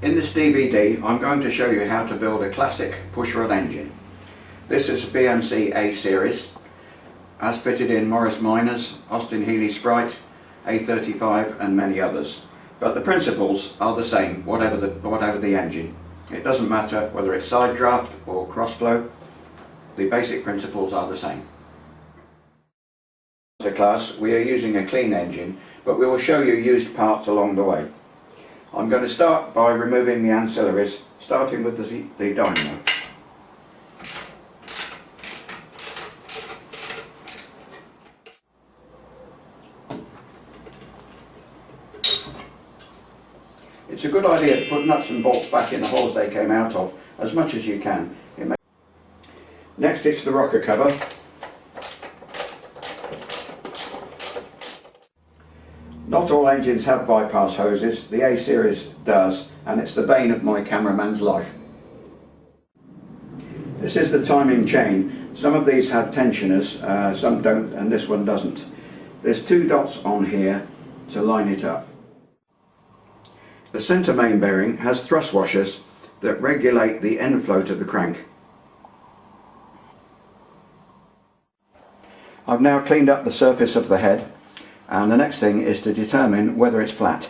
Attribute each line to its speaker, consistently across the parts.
Speaker 1: In this DVD I'm going to show you how to build a classic pushrod engine. This is a BMC A series, as fitted in Morris Minors, Austin Healey Sprite, A35 and many others. But the principles are the same whatever the engine. It doesn't matter whether it's side draft or cross flow, the basic principles are the same. As a class we are using a clean engine, but we will show you used parts along the way. I'm going to start by removing the ancillaries, starting with the dynamo. It's a good idea to put nuts and bolts back in the holes they came out of as much as you can. Next it's the rocker cover. Not all engines have bypass hoses, the A series does, and it's the bane of my cameraman's life. This is the timing chain. Some of these have tensioners, some don't, and this one doesn't. There's two dots on here to line it up. The centre main bearing has thrust washers that regulate the end float of the crank. I've now cleaned up the surface of the head, and the next thing is to determine whether it's flat.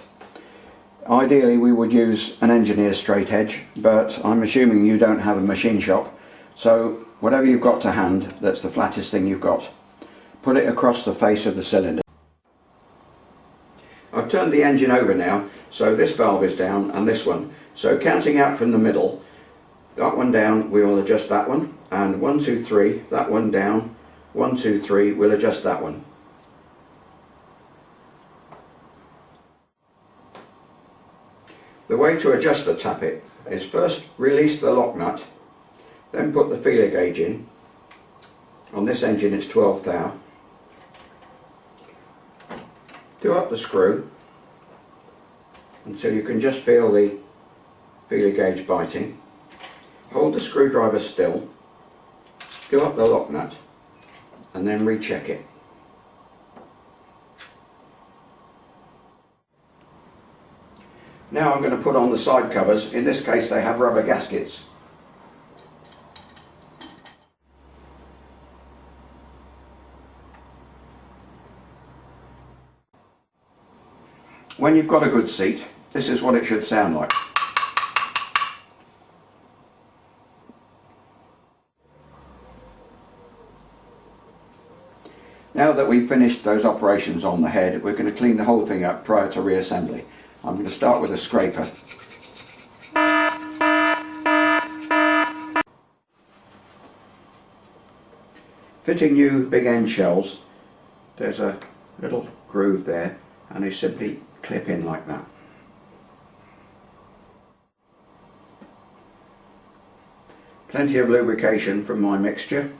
Speaker 1: Ideally we would use an engineer's straight edge, but I'm assuming you don't have a machine shop, so whatever you've got to hand that's the flattest thing you've got, put it across the face of the cylinder. I've turned the engine over now, so this valve is down and this one. So counting out from the middle, that one down, we will adjust that one, and 1, 2, 3, that one down, 1, 2, 3, we'll adjust that one. The way to adjust the tappet is first release the lock nut, then put the feeler gauge in. On this engine it's 12 thou. Do up the screw until you can just feel the feeler gauge biting. Hold the screwdriver still, do up the lock nut and then recheck it. Now I'm going to put on the side covers. In this case they have rubber gaskets. When you've got a good seat, this is what it should sound like. Now that we've finished those operations on the head, we're going to clean the whole thing up prior to reassembly. I'm going to start with a scraper. Fitting new big end shells, there's a little groove there and they simply clip in like that. Plenty of lubrication from my mixture.